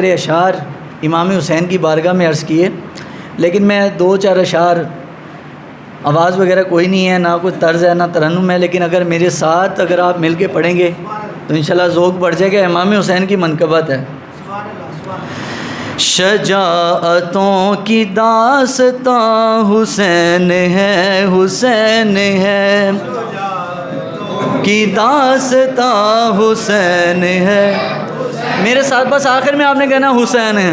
میرے اشعار امام حسین کی بارگاہ میں عرض کیے، لیکن میں دو چار اشعار، آواز وغیرہ کوئی نہیں ہے، نہ کوئی طرز ہے نہ ترنم ہے، لیکن اگر میرے ساتھ اگر آپ مل کے پڑھیں گے تو انشاءاللہ ذوق بڑھ جائے گا۔ امام حسین کی منقبت ہے۔ شجاعتوں کی داستاں حسین ہے، حسین ہے کی داستاں حسین ہے۔ میرے ساتھ بس آخر میں آپ نے کہنا حسین ہے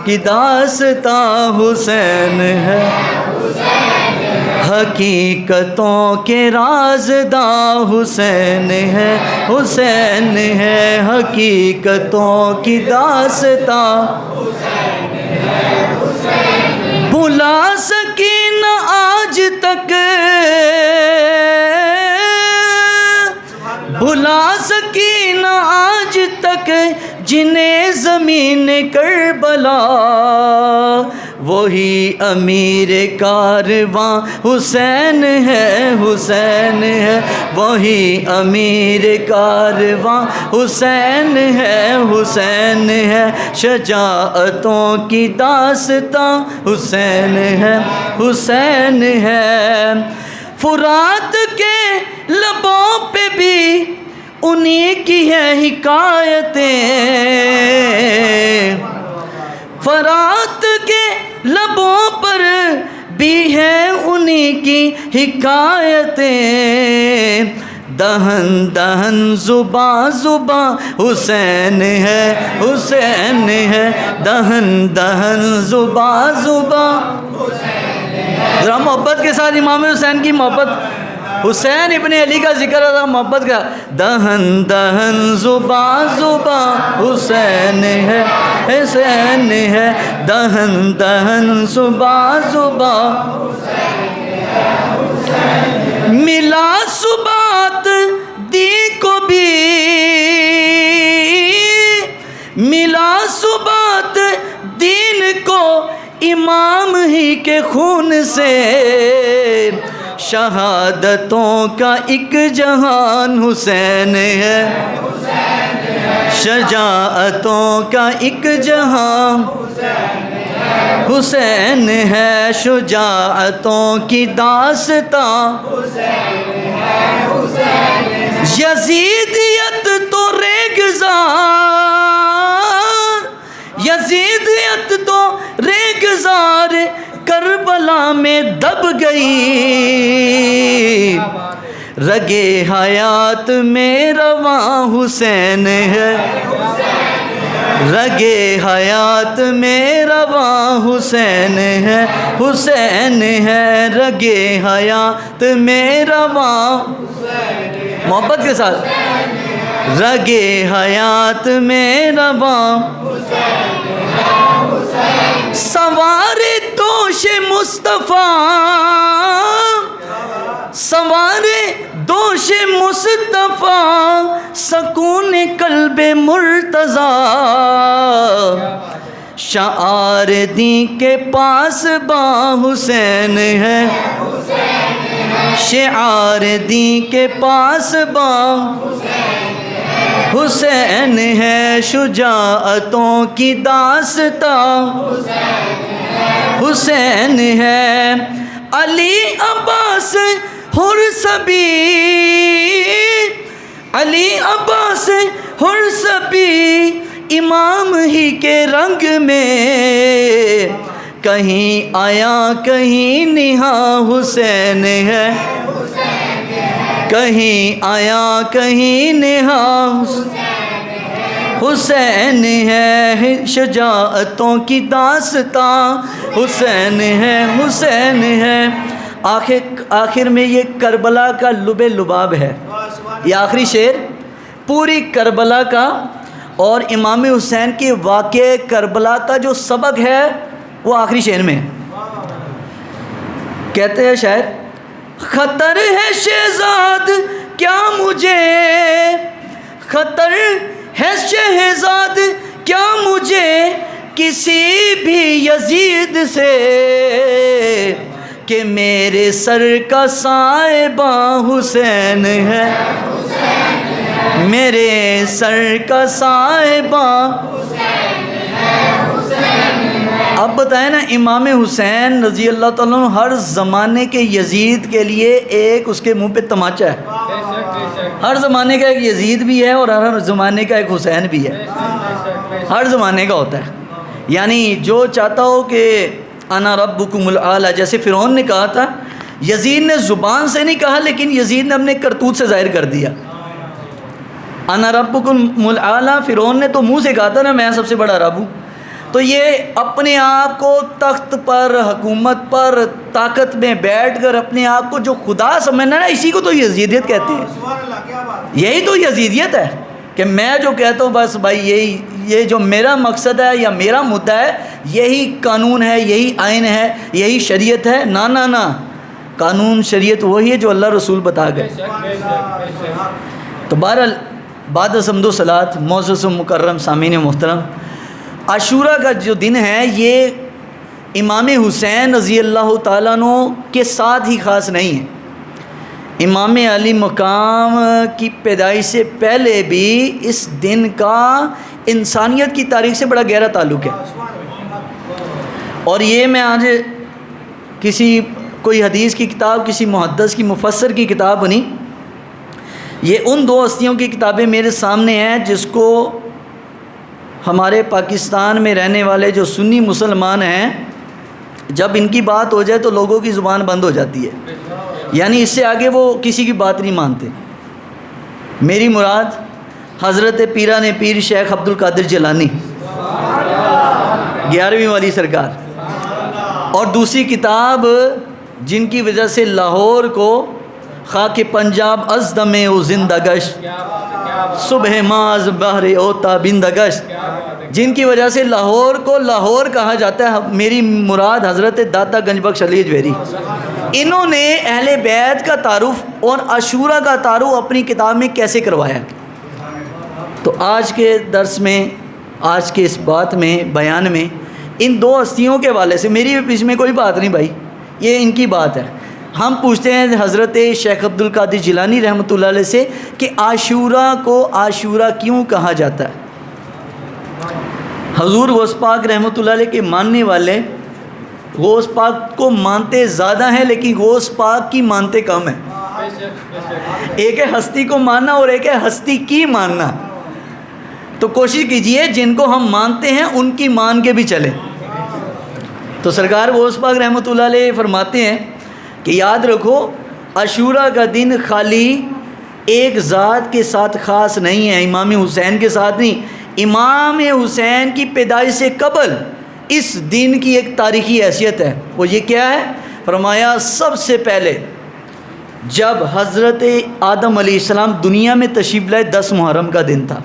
کی داستاں حسین ہے۔ حقیقتوں کے رازداں حسین ہے، حسین ہے حقیقتوں کی داستاں۔ بھلا سکی نہ آج تک، بھلا سکی نہ آج تک جنہیں زمین کربلا، وہی امیر کارواں حسین ہے، حسین ہے وہی امیر کارواں حسین ہے، حسین ہے شجاعتوں کی داستاں حسین ہے، حسین ہے۔ فرات کے لبوں پہ بھی انہی کی ہے حکایتیں، فرات کے لبوں پر بھی ہے انہی کی حکایتیں۔ دہن دہن زباں زباں حسین ہے، حسین ہے دہن دہن زباں زباں۔ ذرا محبت کے ساتھ امام حسین کی محبت، حسین ابن علی کا ذکر تھا محبت کا۔ دہن دہن زباں زباں حسین ہے، حسین ہے دہن دہن زباں زباں۔ ملا ثبات دین کو بھی، ملا ثبات دین کو امام ہی کے خون سے۔ شہادتوں کا ایک جہان حسین ہے، شجاعتوں کا ایک جہان حسین ہے، شجاعتوں کی داستاں۔ یزیدیت تو ریگزار، یزیدیت تو ریگزار کربلا میں دب گئی، رگے حیات میں رواں حسین ہے، رگے حیات میں رواں حسین ہے، حسین ہے رگے حیات میں رواں۔ محبت کے ساتھ رگے حیات میں رواں۔ سوار دوش مصطفیٰ، سوار دوش مصطفیٰ سکون قلب مرتضیٰ۔ شعار دین کے پاس باں حسین ہے، شعار دین کے پاس باں حسین ہے، شجاعتوں کی داستاں حسین ہے۔ علی عباس حرسبی، علی عباس حرسبی امام ہی کے رنگ میں، کہیں آیا کہیں نہاں حسین ہے، کہیں آیا کہیں نہاں حسین ہے، شجاعتوں کی داستاں حسین ہے، حسین ہے۔ آخر میں یہ کربلا کا لب لباب ہے، یہ آخری شعر پوری کربلا کا اور امام حسین کے واقعے کربلا کا جو سبق ہے وہ آخری شعر میں کہتے ہیں شاعر، خطر ہے شہزاد کیا مجھے، خطر ہے شہزاد کیا مجھے کسی بھی یزید سے، کہ میرے سر کا صاحباں حسین ہے، میرے سر کا صاحباں اب بتائیں نا، امام حسین رضی اللہ تعالیٰ عنہ ہر زمانے کے یزید کے لیے ایک اس کے منہ پہ تماچا ہے. ہر زمانے کا ایک یزید بھی ہے اور ہر زمانے کا ایک حسین بھی ہے. ہر زمانے کا ہوتا ہے. یعنی جو چاہتا ہو کہ انا ربکم الاعلی، جیسے فرعون نے کہا تھا، یزید نے زبان سے نہیں کہا لیکن یزید نے اپنے کرتوت سے ظاہر کر دیا. انا ربکم الاعلی، فرعون نے تو منہ سے کہا تھا نا میں سب سے بڑا رب ہوں. تو یہ اپنے آپ کو تخت پر، حکومت پر، طاقت میں بیٹھ کر اپنے آپ کو جو خدا سمجھنا نا، اسی کو تو یزیدیت کہتے ہیں. یہی تو یزیدیت ہے کہ میں جو کہتا ہوں بس بھائی یہ جو میرا مقصد ہے یا میرا مدعا ہے یہی قانون ہے، یہی آئین ہے، یہی شریعت ہے. نہ قانون شریعت وہی ہے جو اللہ رسول بتا گئے. تو بہرحال بعد از حمد و صلوات معزز و مکرم سامعین محترم، عاشوراء کا جو دن ہے یہ امام حسین رضی اللہ تعالیٰ عنہ کے ساتھ ہی خاص نہیں ہے. امام علی مقام کی پیدائش سے پہلے بھی اس دن کا انسانیت کی تاریخ سے بڑا گہرا تعلق ہے. اور یہ میں آج کوئی حدیث کی کتاب، کسی محدث کی، مفسر کی کتاب نہیں، یہ ان دو ہستیوں کی کتابیں میرے سامنے ہیں جس کو ہمارے پاکستان میں رہنے والے جو سنی مسلمان ہیں، جب ان کی بات ہو جائے تو لوگوں کی زبان بند ہو جاتی ہے. یعنی اس سے آگے وہ کسی کی بات نہیں مانتے. میری مراد حضرت پیران پیر شیخ عبد القادر جیلانی 11ویں والی سرکار، اور دوسری کتاب جن کی وجہ سے لاہور کو خاک پنجاب از دم او زندہ گشت، صبح ماز بہر اوتا بندہ گشت، جن کی وجہ سے لاہور کو لاہور کہا جاتا ہے. میری مراد حضرت داتا گنج بخش علی اجویری. انہوں نے اہل بیت کا تعارف اور عاشوراء کا تعارف اپنی کتاب میں کیسے کروایا. تو آج کے درس میں، آج کے اس بات میں، بیان میں ان دو ہستیوں کے حوالے سے، میری اس میں کوئی بات نہیں بھائی، یہ ان کی بات ہے. ہم پوچھتے ہیں حضرت شیخ عبد القادر جیلانی رحمۃ اللہ علیہ سے کہ عاشوراء کو عاشوراء کیوں کہا جاتا ہے. حضور غوث پاک رحمۃ اللہ علیہ کے ماننے والے غوث پاک کو مانتے زیادہ ہیں لیکن غوث پاک کی مانتے کم ہیں. ایک ہے ہستی کو ماننا اور ایک ہے ہستی کی ماننا. تو کوشش کیجئے جن کو ہم مانتے ہیں ان کی مان کے بھی چلیں. تو سرکار غوث پاک رحمۃ اللہ علیہ فرماتے ہیں کہ یاد رکھو عاشوراء کا دن خالی ایک ذات کے ساتھ خاص نہیں ہے، امام حسین کے ساتھ نہیں. امام حسین کی پیدائش سے قبل اس دن کی ایک تاریخی حیثیت ہے. وہ یہ کیا ہے؟ فرمایا سب سے پہلے جب حضرت آدم علیہ السلام دنیا میں تشریف لائے 10 محرم کا دن تھا.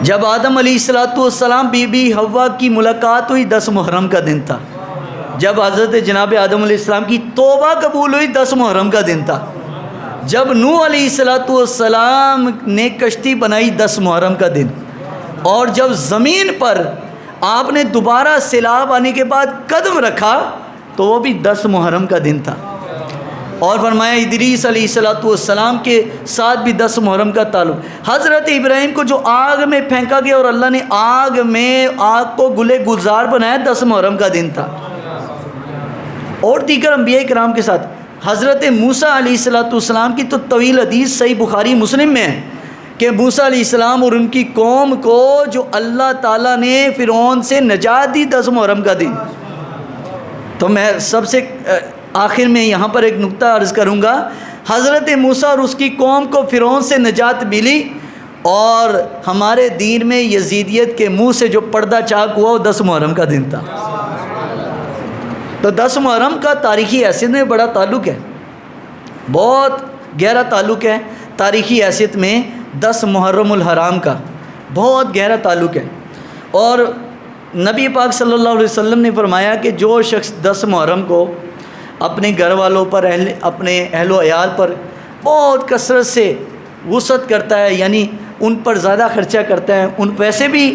جب آدم علیہ السلام بی بی حوا کی ملاقات ہوئی 10 محرم کا دن تھا. جب حضرت جناب آدم علیہ السلام کی توبہ قبول ہوئی 10 محرم کا دن تھا. جب نوح علیہ السلام نے کشتی بنائی 10 محرم کا دن. اور جب زمین پر آپ نے دوبارہ سیلاب آنے کے بعد قدم رکھا تو وہ بھی 10 محرم کا دن تھا. اور فرمایا ادریس علیہ السلام کے ساتھ بھی 10 محرم کا تعلق. حضرت ابراہیم کو جو آگ میں پھینکا گیا اور اللہ نے آگ کو گلے گلزار بنایا 10 محرم کا دن تھا. اور دیگر انبیاء کرام کے ساتھ حضرت موسیٰ علیہ السلام کی تو طویل حدیث صحیح بخاری مسلم میں ہے کہ موسیٰ علیہ السلام اور ان کی قوم کو جو اللہ تعالیٰ نے فرعون سے نجات دی 10 محرم کا دن. تو میں سب سے آخر میں یہاں پر ایک نقطہ عرض کروں گا. حضرت موسیٰ اور اس کی قوم کو فرعون سے نجات ملی اور ہمارے دین میں یزیدیت کے منہ سے جو پردہ چاک ہوا وہ 10 محرم کا دن تھا. تو 10 محرم کا تاریخی حیثیت میں بڑا تعلق ہے، بہت گہرا تعلق ہے. تاریخی حیثیت میں 10 محرم الحرام کا بہت گہرا تعلق ہے. اور نبی پاک صلی اللہ علیہ وسلم نے فرمایا کہ جو شخص 10 محرم کو اپنے گھر والوں پر، اپنے اہل و عیال پر بہت کثرت سے وسعت کرتا ہے، یعنی ان پر زیادہ خرچہ کرتا ہے، ان ویسے بھی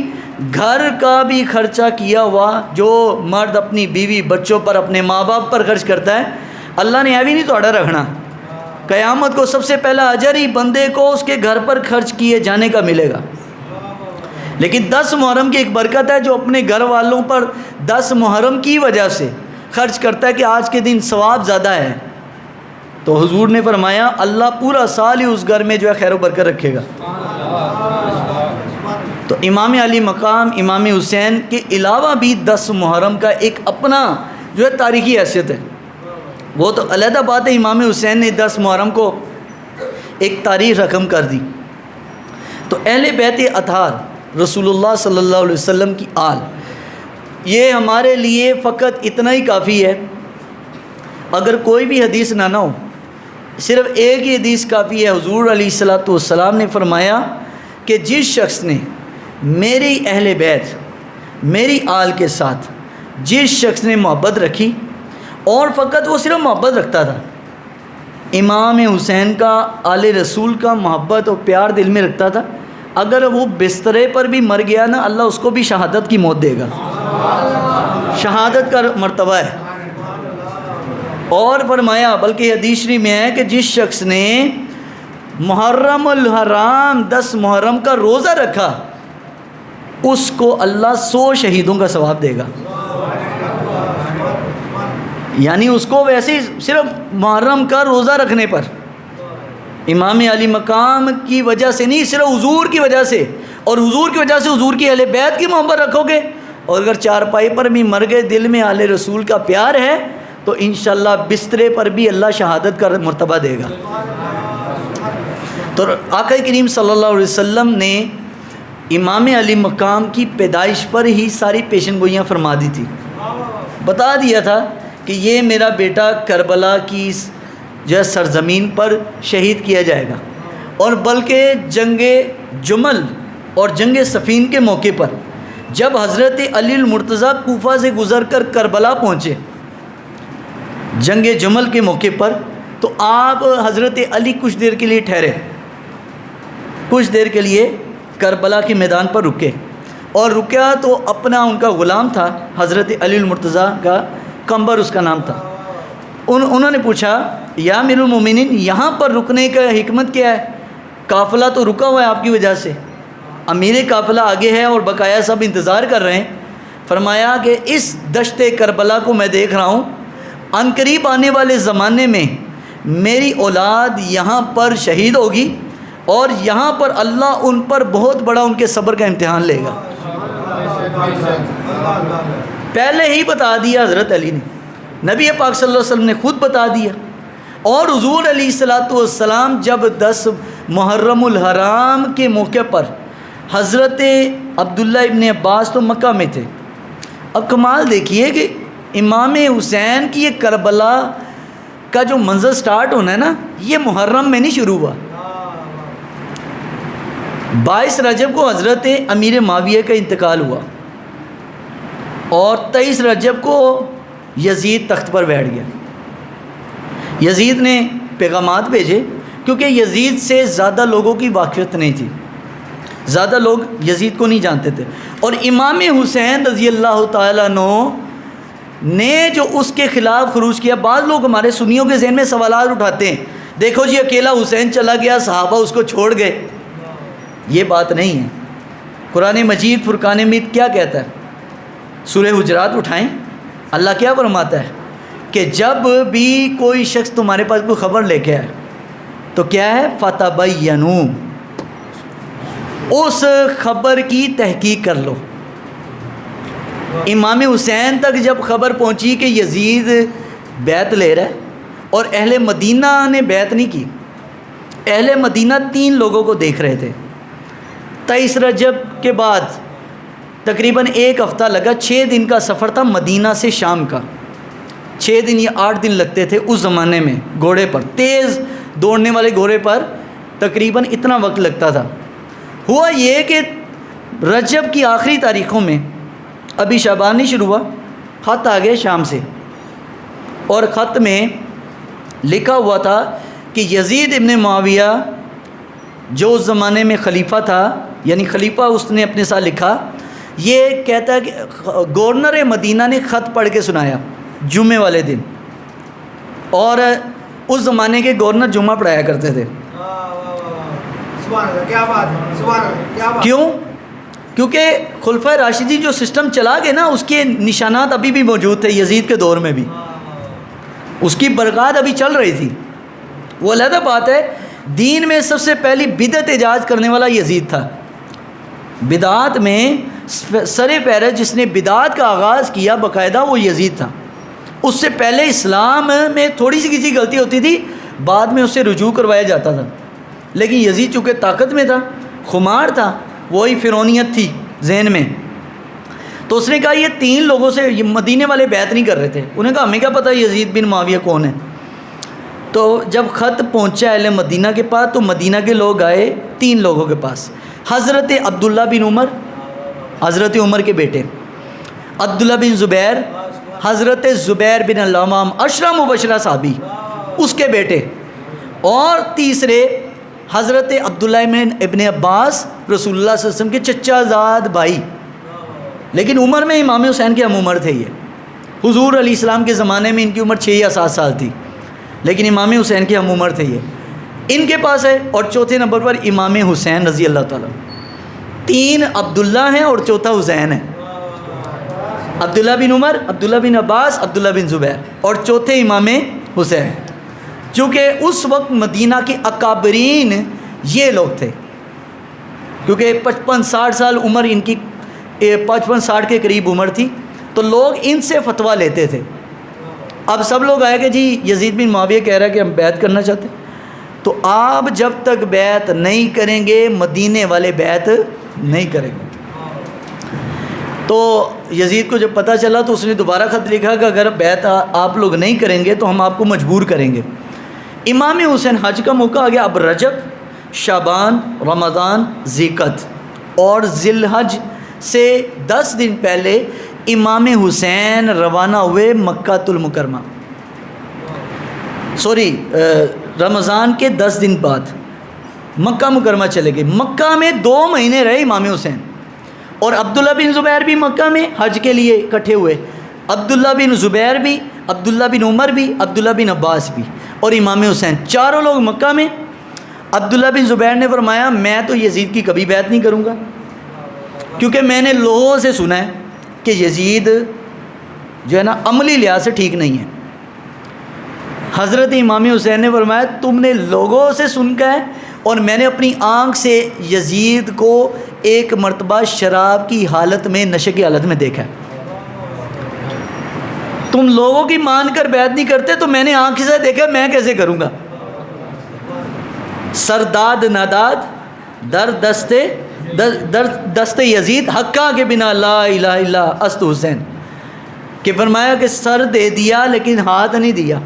گھر کا بھی خرچہ کیا ہوا جو مرد اپنی بیوی بچوں پر، اپنے ماں باپ پر خرچ کرتا ہے، اللہ نے یہ بھی نہیں توڑا رکھنا. قیامت کو سب سے پہلا اجر ہی بندے کو اس کے گھر پر خرچ کیے جانے کا ملے گا. لیکن 10 محرم کی ایک برکت ہے جو اپنے گھر والوں پر 10 محرم کی وجہ سے خرچ کرتا ہے کہ آج کے دن ثواب زیادہ ہے، تو حضور نے فرمایا اللہ پورا سال ہی اس گھر میں جو ہے خیر و برکت رکھے گا۔ تو امام علی مقام امام حسین کے علاوہ بھی 10 محرم کا ایک اپنا جو ہے تاریخی حیثیت ہے، وہ تو علیحدہ بات ہے۔ امام حسین نے 10 محرم کو ایک تاریخ رقم کر دی۔ تو اہل بیت اطہار رسول اللہ صلی اللہ علیہ وسلم کی آل، یہ ہمارے لیے فقط اتنا ہی کافی ہے۔ اگر کوئی بھی حدیث نہ ہو، صرف ایک ہی حدیث کافی ہے۔ حضور علیہ الصلوۃ والسلام نے فرمایا کہ جس شخص نے میری اہل بیت میری آل کے ساتھ جس شخص نے محبت رکھی، اور فقط وہ صرف محبت رکھتا تھا، امام حسین کا آل رسول کا محبت اور پیار دل میں رکھتا تھا، اگر وہ بسترے پر بھی مر گیا نا، اللہ اس کو بھی شہادت کی موت دے گا، شہادت کا مرتبہ ہے۔ اور فرمایا بلکہ حدیث شریف میں ہے کہ جس شخص نے محرم الحرام 10 محرم کا روزہ رکھا، اس کو اللہ 100 شہیدوں کا ثواب دے گا۔ یعنی اس کو ویسے ہی صرف محرم کا روزہ رکھنے پر، امام علی مقام کی وجہ سے نہیں، صرف حضور کی وجہ سے، اور حضور کی وجہ سے حضور کی اہل بیت کی محبت رکھو گے، اور اگر چارپائی پر بھی مر گئے، دل میں آل رسول کا پیار ہے، تو انشاءاللہ بسترے پر بھی اللہ شہادت کا مرتبہ دے گا۔ تو آقا کریم صلی اللہ علیہ وسلم نے امام علی مقام کی پیدائش پر ہی ساری پیشن گوئیاں فرما دی تھی، بتا دیا تھا کہ یہ میرا بیٹا کربلا کی جو ہے سرزمین پر شہید کیا جائے گا۔ اور بلکہ جنگ جمل اور جنگ صفین کے موقع پر جب حضرت علی المرتضیٰ کوفہ سے گزر کر کربلا پہنچے جنگ جمل کے موقع پر، تو آپ حضرت علی کچھ دیر کے لیے ٹھہرے، کچھ دیر کے لیے کربلا کے میدان پر رکے، اور رکیا تو اپنا ان کا غلام تھا حضرت علی المرتضیٰ کا، قمبر اس کا نام تھا۔ انہوں نے پوچھا یا امیر المومنین یہاں پر رکنے کا حکمت کیا ہے؟ قافلہ تو رکا ہوا ہے آپ کی وجہ سے، امیر قافلہ آگے ہے اور بقایا سب انتظار کر رہے ہیں۔ فرمایا کہ اس دشت کربلا کو میں دیکھ رہا ہوں، ان قریب آنے والے زمانے میں میری اولاد یہاں پر شہید ہوگی، اور یہاں پر اللہ ان پر بہت بڑا ان کے صبر کا امتحان لے گا۔ پہلے ہی بتا دیا حضرت علی نے، نبی پاک صلی اللہ علیہ وسلم نے خود بتا دیا۔ اور حضور علیہ الصلوۃ والسلام جب 10 محرم الحرام کے موقع پر حضرت عبداللہ ابن عباس تو مکہ میں تھے۔ اب کمال دیکھیے کہ امام حسین کی یہ کربلا کا جو منظر سٹارٹ ہونا ہے نا، یہ محرم میں نہیں شروع ہوا۔ 22 رجب کو حضرت امیر معاویہ کا انتقال ہوا، اور 23 رجب کو یزید تخت پر بیٹھ گیا۔ یزید نے پیغامات بھیجے، کیونکہ یزید سے زیادہ لوگوں کی واقفیت نہیں تھی، زیادہ لوگ یزید کو نہیں جانتے تھے، اور امام حسین رضی اللہ تعالیٰ عنہ نے جو اس کے خلاف خروج کیا۔ بعض لوگ ہمارے سنیوں کے ذہن میں سوالات اٹھاتے ہیں، دیکھو جی اکیلا حسین چلا گیا، صحابہ اس کو چھوڑ گئے۔ یہ بات نہیں ہے۔ قرآن مجید فرقان حمید کیا کہتا ہے؟ سورہ حجرات اٹھائیں، اللہ کیا فرماتا ہے کہ جب بھی کوئی شخص تمہارے پاس کوئی خبر لے کے آئے تو کیا ہے؟ فتبینوا، اس خبر کی تحقیق کر لو۔ امام حسین تک جب خبر پہنچی کہ یزید بیعت لے رہا ہے، اور اہل مدینہ نے بیعت نہیں کی، اہل مدینہ 3 لوگوں کو دیکھ رہے تھے۔ 23 رجب کے بعد تقریباً 1 ہفتہ لگا، 6 دن کا سفر تھا مدینہ سے شام کا، 6 دن یا 8 دن لگتے تھے اس زمانے میں، گھوڑے پر، تیز دوڑنے والے گھوڑے پر تقریباً اتنا وقت لگتا تھا۔ ہوا یہ کہ رجب کی آخری تاریخوں میں، ابھی شعبان نہیں شروع ہوا، خط آ گئے شام سے، اور خط میں لکھا ہوا تھا کہ یزید ابن معاویہ جو اس زمانے میں خلیفہ تھا، یعنی خلیفہ اس نے اپنے ساتھ لکھا، یہ کہتا ہے کہ گورنر مدینہ نے خط پڑھ کے سنایا جمعے والے دن، اور اس زمانے کے گورنر جمعہ پڑھایا کرتے تھے۔ کیوں؟ کیونکہ خلفۂ راشدین جو سسٹم چلا گئے نا، اس کے نشانات ابھی بھی موجود تھے یزید کے دور میں بھی، اس کی برکات ابھی چل رہی تھی۔ وہ علیحدہ بات ہے، دین میں سب سے پہلی بدعت ایجاد کرنے والا یزید تھا۔ بدعات میں سر فہرست جس نے بدعات کا آغاز کیا باقاعدہ وہ یزید تھا۔ اس سے پہلے اسلام میں تھوڑی سی کسی غلطی ہوتی تھی، بعد میں اس سے رجوع کروایا جاتا تھا، لیکن یزید چونکہ طاقت میں تھا، خمار تھا، وہی فرعونیت تھی ذہن میں، تو اس نے کہا یہ 3 لوگوں سے، یہ مدینے والے بیعت نہیں کر رہے تھے، انہیں کہا ہمیں کیا پتہ یزید بن معاویہ کون ہے۔ تو جب خط پہنچا اہل مدینہ کے پاس تو مدینہ کے لوگ آئے 3 لوگوں کے پاس، حضرت عبداللہ بن عمر، حضرت عمر کے بیٹے، عبداللہ بن زبیر، حضرت زبیر بن العوام 10 مبشرہ صحابی اس کے بیٹے، اور تیسرے حضرت عبداللہ ابن عباس رسول اللہ صلی اللہ علیہ وسلم کے چچا زاد بھائی، لیکن عمر میں امام حسین کی ہم عمر تھے۔ یہ حضور علیہ السلام کے زمانے میں ان کی عمر 6 یا 7 سال تھی، لیکن امام حسین کی ہم عمر تھے یہ، ان کے پاس ہے۔ اور چوتھے نمبر پر امام حسین رضی اللہ تعالیٰ، 3 عبداللہ ہیں اور چوتھا حسین ہے، عبداللہ بن عمر، عبداللہ بن عباس، عبداللہ بن زبیر، اور چوتھے امام حسین۔ چونکہ اس وقت مدینہ کے اکابرین یہ لوگ تھے، کیونکہ 55-60 سال عمر ان کی، 55-60 کے قریب عمر تھی، تو لوگ ان سے فتویٰ لیتے تھے۔ اب سب لوگ آئے کہ جی یزید بن معاویہ کہہ رہا ہے کہ ہم بیعت کرنا چاہتے ہیں، تو آپ جب تک بیعت نہیں کریں گے مدینے والے بیعت نہیں کریں گے۔ تو یزید کو جب پتہ چلا تو اس نے دوبارہ خط لکھا کہ اگر بیعت آپ لوگ نہیں کریں گے تو ہم آپ کو مجبور کریں گے۔ امام حسین حج کا موقع آ گیا، اب رجب، شعبان، رمضان، ذیقعد اور ذی الحج سے 10 دن پہلے امام حسین روانہ ہوئے مکہ المکرمہ، رمضان کے 10 دن بعد مکہ مکرمہ چلے گئے۔ مکہ میں 2 مہینے رہے امام حسین، اور عبداللہ بن زبیر بھی مکہ میں حج کے لیے اکٹھے ہوئے، عبداللہ بن زبیر بھی، عبداللہ بن عمر بھی، عبداللہ بن عباس بھی، اور امام حسین، چاروں لوگ مکہ میں۔ عبداللہ بن زبیر نے فرمایا میں تو یزید کی کبھی بیعت نہیں کروں گا، کیونکہ میں نے لوگوں سے سنا ہے کہ یزید جو ہے نا عملی لحاظ سے ٹھیک نہیں ہے۔ حضرت امام حسین نے فرمایا تم نے لوگوں سے سن کا ہے، اور میں نے اپنی آنکھ سے یزید کو ایک مرتبہ شراب کی حالت میں، نشے کی حالت میں دیکھا ہے۔ تم لوگوں کی مان کر بیعت نہیں کرتے تو میں نے آنکھ سے دیکھا، میں کیسے کروں گا؟ سرداد ناداد در دست یزید حقا کے بنا لا الہ الا است حسین، کہ فرمایا کہ سر دے دیا لیکن ہاتھ نہیں دیا،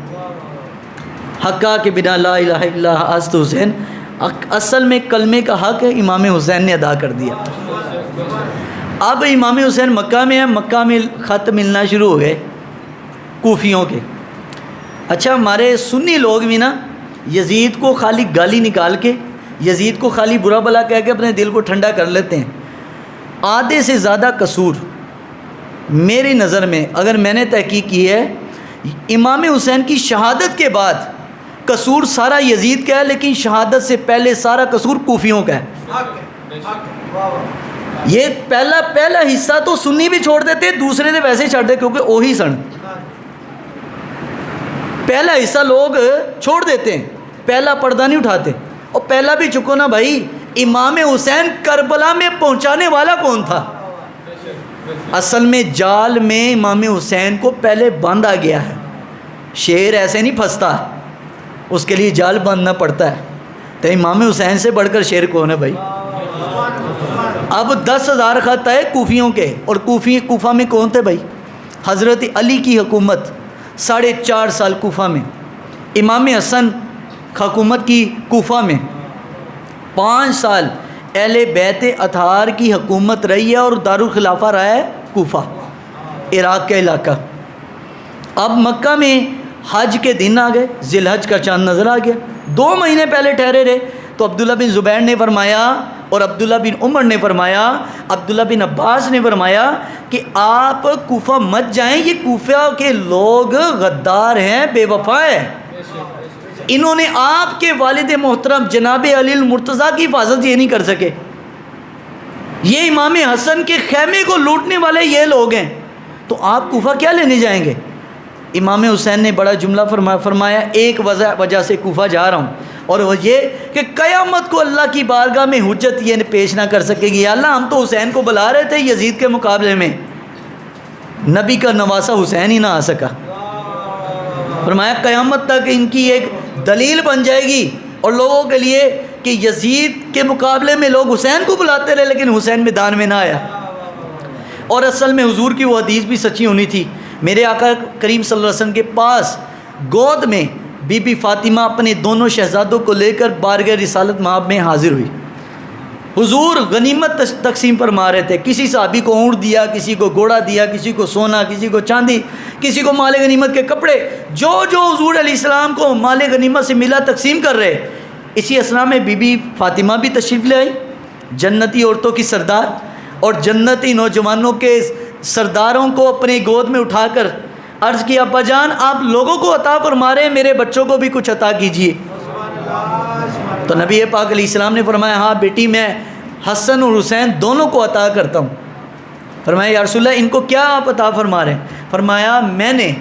حقا کے بنا لا الہ الا است حسین، اصل میں کلمے کا حق امام حسین نے ادا کر دیا۔ اب امام حسین مکہ میں ہے، مکہ میں خط ملنا شروع ہو گئے کوفیوں کے۔ اچھا ہمارے سنی لوگ بھی نا یزید کو خالی گالی نکال کے، یزید کو خالی برا بلا کہہ کے اپنے دل کو ٹھنڈا کر لیتے ہیں۔ آدھے سے زیادہ قصور میری نظر میں، اگر میں نے تحقیق کی ہے، امام حسین کی شہادت کے بعد قصور سارا یزید کا ہے، لیکن شہادت سے پہلے سارا قصور کوفیوں کا ہے۔ یہ پہلا حصہ تو سنی بھی چھوڑ دیتے، دوسرے سے ویسے چھوڑ دے کیونکہ وہی سن، پہلا حصہ لوگ چھوڑ دیتے ہیں، پہلا پردہ نہیں اٹھاتے۔ اور پہلا بھی چکو نا بھائی، امام حسین کربلا میں پہنچانے والا کون تھا؟ اصل میں جال میں امام حسین کو پہلے باندھا گیا ہے، شیر ایسے نہیں پھنستا، اس کے لیے جال باندھنا پڑتا ہے۔ تو امام حسین سے بڑھ کر شیر کون ہے بھائی؟ اب 10,000 خط آئے کوفیوں کے، اور کوفہ میں کون تھے بھائی؟ حضرت علی کی حکومت 4.5 سال کوفہ میں، امام حسن حکومت کی کوفہ میں 5 سال، اہل بیت اطہار کی حکومت رہی ہے، اور دارالخلافہ رہا ہے کوفہ، عراق کا علاقہ۔ اب مکہ میں حج کے دن آ گئے، ذی الحج کا چاند نظر آ گیا، 2 مہینے پہلے ٹھہرے رہے، تو عبداللہ بن زبیر نے فرمایا اور عبداللہ بن عمر نے فرمایا، عبداللہ بن عباس نے فرمایا کہ آپ کوفہ مت جائیں، یہ کوفہ کے لوگ غدار ہیں، بے وفا ہیں، انہوں نے آپ کے والد محترم جناب علی المرتضیٰ کی حفاظت یہ نہیں کر سکے۔ یہ امام حسن کے خیمے کو لوٹنے والے یہ لوگ ہیں، تو آپ کوفہ کیا لینے جائیں گے؟ امام حسین نے بڑا جملہ فرمایا ایک وجہ سے کوفہ جا رہا ہوں، اور وہ یہ کہ قیامت کو اللہ کی بارگاہ میں حجت یہ پیش نہ کر سکے گی، یا اللہ ہم تو حسین کو بلا رہے تھے یزید کے مقابلے میں، نبی کا نواسہ حسین ہی نہ آ سکا۔ فرمایا قیامت تک ان کی ایک دلیل بن جائے گی اور لوگوں کے لیے کہ یزید کے مقابلے میں لوگ حسین کو بلاتے رہے لیکن حسین میدان میں نہ آیا۔ اور اصل میں حضور کی وہ حدیث بھی سچی ہونی تھی، میرے آقا کریم صلی اللہ علیہ وسلم کے پاس گود میں بی بی فاطمہ اپنے دونوں شہزادوں کو لے کر بارگاہ رسالت مآب میں حاضر ہوئی۔ حضور غنیمت تقسیم فرما رہے تھے، کسی صحابی کو اونٹ دیا، کسی کو گھوڑا دیا، کسی کو سونا، کسی کو چاندی، کسی کو مال غنیمت کے کپڑے، جو حضور علیہ السلام کو مال غنیمت سے ملا تقسیم کر رہے۔ اسی اسنا میں بی بی فاطمہ بھی تشریف لے آئی، جنتی عورتوں کی سردار، اور جنتی نوجوانوں کے سرداروں کو اپنی گود میں اٹھا کر عرض کیا ابا جان آپ لوگوں کو عطا فرما رہے ہیں، میرے بچوں کو بھی کچھ عطا کیجیے۔ تو نبی پاک علیہ السلام نے فرمایا ہاں بیٹی میں حسن اور حسین دونوں کو عطا کرتا ہوں۔ فرمایا یا رسول اللہ ان کو کیا آپ عطا فرما رہے ہیں؟ فرمایا میں نے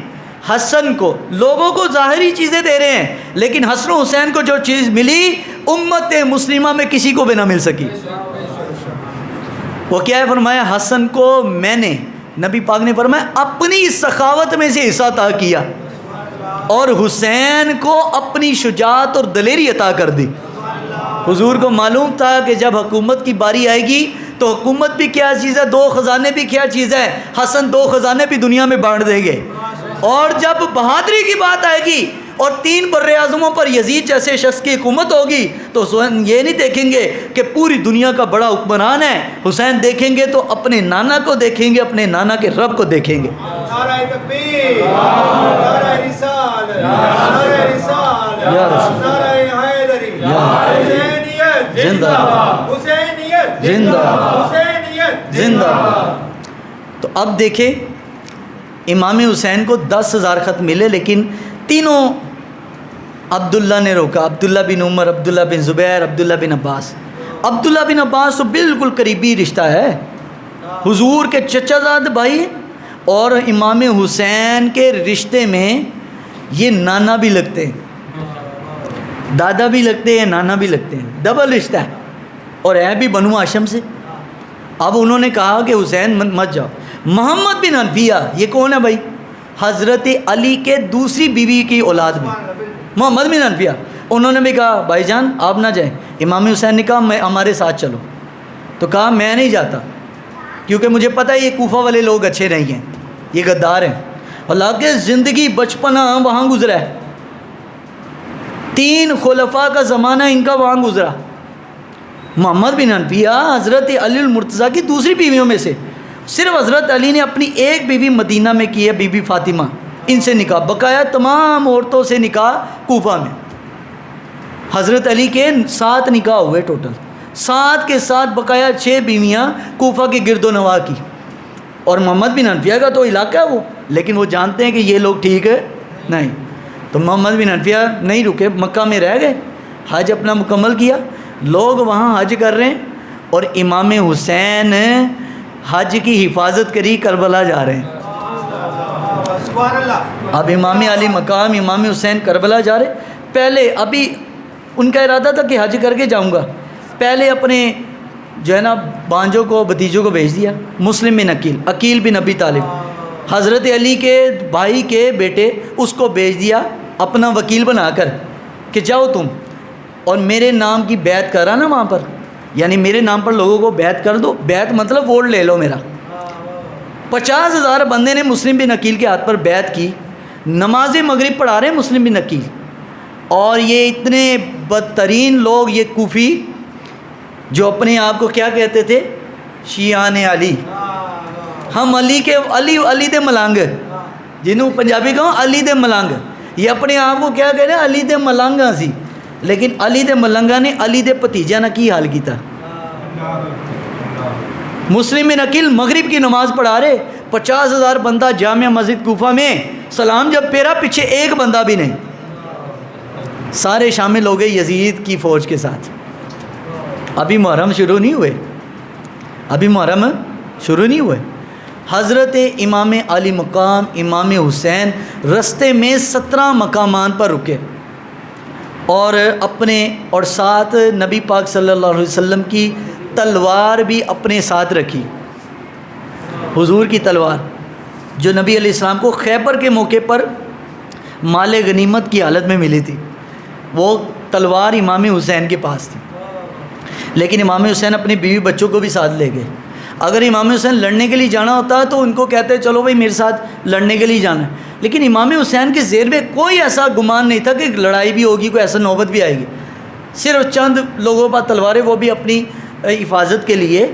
حسن کو، لوگوں کو ظاہری چیزیں دے رہے ہیں لیکن حسن و حسین کو جو چیز ملی امت مسلمہ میں کسی کو بھی نہ مل سکی، وہ کیا ہے؟ فرمایا حسن کو میں نے، نبی پاک نے فرمایا اپنی سخاوت میں سے حصہ عطا کیا، اور حسین کو اپنی شجاعت اور دلیری عطا کر دی۔ حضور کو معلوم تھا کہ جب حکومت کی باری آئے گی تو حکومت بھی کیا چیز ہے، دو خزانے بھی کیا چیز ہے، حسن دو خزانے بھی دنیا میں بانٹ دیں گے۔ اور جب بہادری کی بات آئے گی اور 3 بر اعظموں پر یزید جیسے شخص کی حکومت ہوگی تو حسین یہ نہیں دیکھیں گے کہ پوری دنیا کا بڑا حکمران ہے، حسین دیکھیں گے تو اپنے نانا کو دیکھیں گے، اپنے نانا کے رب کو دیکھیں گے۔ نعرہ تکبیر، نعرہ رسالت، نعرہ رسالت، نعرہ حیدری، حسینیت زندہ باد، حسینیت زندہ باد، حسینیت زندہ باد۔ تو اب دیکھیں امام حسین کو 10,000 خط ملے لیکن تینوں عبداللہ نے روکا، عبداللہ بن عمر، عبداللہ بن زبیر، عبداللہ بن عباس۔ عبداللہ بن عباس تو بالکل قریبی رشتہ ہے، حضور کے چچا زاد بھائی اور امام حسین کے رشتے میں یہ نانا بھی لگتے ہیں، دادا بھی لگتے ہیں، نانا بھی لگتے ہیں، ڈبل رشتہ ہے، اور ہے بھی بنو ہاشم سے۔ اب انہوں نے کہا کہ حسین مت جاؤ۔ محمد بن حنفیہ یہ کون ہے بھائی؟ حضرت علی کے دوسری بیوی کی اولاد میں محمد بن حنفیہ، انہوں نے بھی کہا بھائی جان آپ نہ جائیں۔ امام حسین نے کہا میں ہمارے ساتھ چلو، تو کہا میں نہیں جاتا کیونکہ مجھے پتہ ہے یہ کوفہ والے لوگ اچھے نہیں ہیں، یہ غدار ہیں، حالانکہ زندگی بچپنا وہاں گزرا ہے، 3 خلفاء کا زمانہ ان کا وہاں گزرا۔ محمد بن حنفیہ حضرت علی المرتضیٰ کی دوسری بیویوں میں سے، صرف حضرت علی نے اپنی ایک بیوی مدینہ میں کی ہے، بی بی فاطمہ، ان سے نکاح، بقایا تمام عورتوں سے نکاح کوفہ میں۔ حضرت علی کے 7 نکاح ہوئے ٹوٹل، 7 کے 7 بقایا 6 بیویاں کوفہ کے گرد و نواح کی، اور محمد بن حنفیہ کا تو علاقہ ہے وہ، لیکن وہ جانتے ہیں کہ یہ لوگ ٹھیک ہے نہیں، تو محمد بن حنفیہ نہیں رکے، مکہ میں رہ گئے، حج اپنا مکمل کیا، لوگ وہاں حج کر رہے ہیں، اور امام حسین حج کی حفاظت کری کربلا جا رہے ہیں۔ اب امام علی مقام امام حسین کربلا جا رہے، پہلے ابھی ان کا ارادہ تھا کہ حج کر کے جاؤں گا، پہلے اپنے جو ہے نا بانجوں کو بھتیجوں کو بھیج دیا، مسلم بن عقیل بن ابی طالب، حضرت علی کے بھائی کے بیٹے، اس کو بھیج دیا اپنا وکیل بنا کر کہ جاؤ تم اور میرے نام کی بیعت کرا نا وہاں پر، یعنی میرے نام پر لوگوں کو بیعت کر دو، بیعت مطلب ووٹ لے لو میرا۔ 50,000 بندے نے مسلم بن عقیل کے ہاتھ پر بیعت کی، نماز مغرب پڑھا رہے ہیں مسلم بن عقیل، اور یہ اتنے بدترین لوگ یہ کوفی جو اپنے آپ کو کیا کہتے تھے، شیعان علی، ہم علی دے ملانگ، جنہوں پنجابی کہوں علی دے ملانگ، یہ اپنے آپ کو کیا کہہ رہے ہیں، علی دے ملانگاں سی، لیکن علی دے ملنگا نے علی دے پتیجہ نہ کی حال کیتا۔ مسلم بن عقیل مغرب کی نماز پڑھا رہے، 50,000 بندہ جامع مسجد کوفہ میں، سلام جب پیرا پیچھے ایک بندہ بھی نہیں، سارے شامل ہو گئے یزید کی فوج کے ساتھ۔ ابھی محرم شروع نہیں ہوئے، ابھی محرم شروع نہیں ہوئے. حضرت امام علی مقام امام حسین رستے میں 17 مقامات پر رکے اور اپنے اور ساتھ نبی پاک صلی اللہ علیہ وسلم کی تلوار بھی اپنے ساتھ رکھی. حضور کی تلوار جو نبی علیہ السلام کو خیبر کے موقع پر مال غنیمت کی حالت میں ملی تھی، وہ تلوار امام حسین کے پاس تھی. لیکن امام حسین اپنی بیوی بچوں کو بھی ساتھ لے گئے. اگر امام حسین لڑنے کے لیے جانا ہوتا تو ان کو کہتے چلو بھائی میرے ساتھ لڑنے کے لیے جانا ہے. لیکن امام حسین کے ذہن میں کوئی ایسا گمان نہیں تھا کہ لڑائی بھی ہوگی، کوئی ایسا نوبت بھی آئے گی. صرف چند لوگوں پر تلواریں، وہ بھی اپنی حفاظت کے لیے.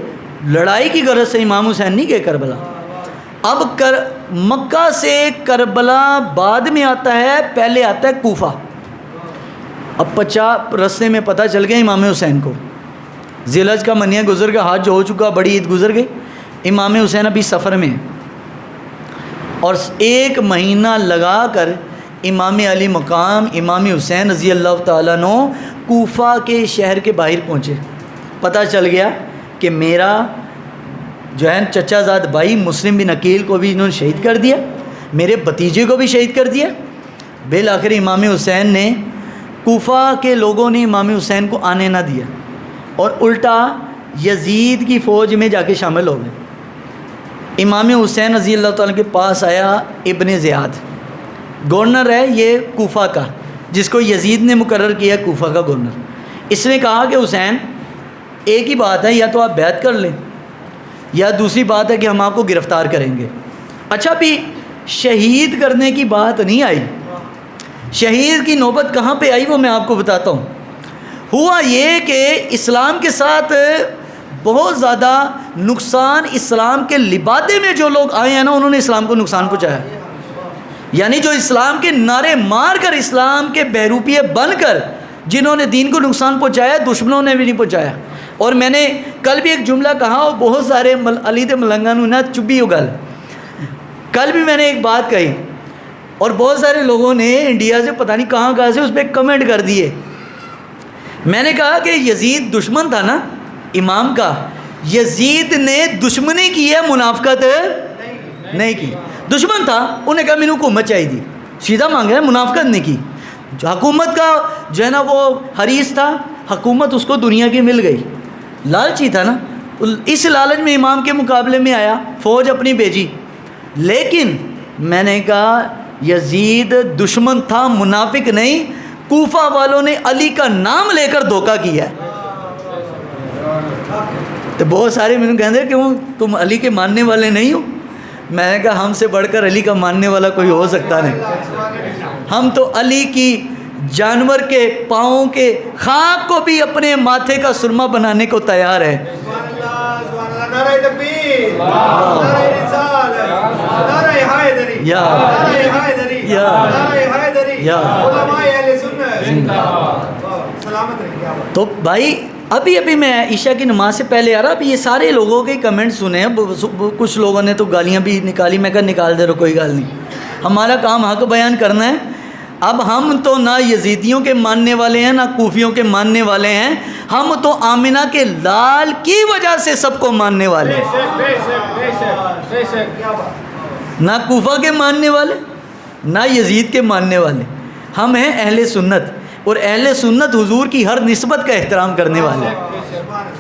لڑائی کی غرض سے امام حسین نہیں گئے کربلا. اب مکہ سے کربلا بعد میں آتا ہے، پہلے آتا ہے کوفہ. اب 50 رستے میں پتہ چل گیا امام حسین کو. ذی الحج کا منیہ گزر گیا، حج ہو چکا، بڑی عید گزر گئی. امام حسین ابھی سفر میں ہیں اور 1 مہینہ لگا کر امام علی مقام امام حسین رضی اللہ تعالیٰ عنہ کوفہ کے شہر کے باہر پہنچے. پتہ چل گیا کہ میرا جو ہے چچا زاد بھائی مسلم بن عقیل کو بھی انہوں نے شہید کر دیا، میرے بھتیجے کو بھی شہید کر دیا. بالآخر امام حسین نے، کوفہ کے لوگوں نے امام حسین کو آنے نہ دیا اور الٹا یزید کی فوج میں جا کے شامل ہو گئے. امام حسین رضی اللہ تعالیٰ کے پاس آیا ابن زیاد، گورنر ہے یہ کوفہ کا، جس کو یزید نے مقرر کیا کوفہ کا گورنر. اس نے کہا کہ حسین ایک ہی بات ہے، یا تو آپ بیعت کر لیں یا دوسری بات ہے کہ ہم آپ کو گرفتار کریں گے. اچھا بھی شہید کرنے کی بات نہیں آئی. شہید کی نوبت کہاں پہ آئی وہ میں آپ کو بتاتا ہوں. ہوا یہ کہ اسلام کے ساتھ بہت زیادہ نقصان، اسلام کے لبادے میں جو لوگ آئے ہیں نا، انہوں نے اسلام کو نقصان پہنچایا. یعنی جو اسلام کے نعرے مار کر، اسلام کے بہروپیے بن کر جنہوں نے دین کو نقصان پہنچایا، دشمنوں نے بھی نہیں پہنچایا. اور میں نے کل بھی ایک جملہ کہا اور بہت سارے علی دے ملنگانوں نے چبی ہو گل. کل بھی میں نے ایک بات کہی اور بہت سارے لوگوں نے انڈیا سے پتہ نہیں کہاں سے اس پہ کمنٹ کر دیے. میں نے کہا کہ یزید دشمن تھا نا امام کا، یزید نے دشمنی کی ہے، منافقت نہیں کی. دشمن تھا، انہیں کہا میں نے حکومت چاہیے تھی، سیدھا مانگا ہے، منافقت نہیں کی. جو حکومت کا جو ہے نا وہ حریص تھا، حکومت اس کو دنیا کی مل گئی، لالچی تھا نا، اس لالچ میں امام کے مقابلے میں آیا، فوج اپنی بھیجی. لیکن میں نے کہا یزید دشمن تھا، منافق نہیں. کوفہ والوں نے علی کا نام لے کر دھوکہ کیا ہے. تو بہت سارے میں نے کہتے ہیں کہ تم علی کے ماننے والے نہیں ہو. میں نے کہا ہم سے بڑھ کر علی کا ماننے والا کوئی ہو سکتا نہیں. ہم تو علی کی جانور کے پاؤں کے خاک کو بھی اپنے ماتھے کا سرما بنانے کو تیار ہے. نعرہ تکبیر، نعرہ رسالت، نعرہ حیدری، نعرہ حیدری، نعرہ حیدری، علماء اہل سنت سلامت رہیے. تو بھائی ابھی میں عشاء کی نماز سے پہلے آ رہا، ابھی یہ سارے لوگوں کے کمنٹ سنے ہیں. کچھ لوگوں نے تو گالیاں بھی نکالی، میں کہا نکال دے رہو، کوئی گال نہیں، ہمارا کام حق بیان کرنا ہے. اب ہم تو نہ یزیدیوں کے ماننے والے ہیں نہ کوفیوں کے ماننے والے ہیں، ہم تو آمنہ کے لال کی وجہ سے سب کو ماننے والے ہیں. نہ کوفہ کے ماننے والے نہ یزید کے ماننے والے، ہم ہیں اہل سنت. اور اہل سنت حضور کی ہر نسبت کا احترام کرنے والے ہیں.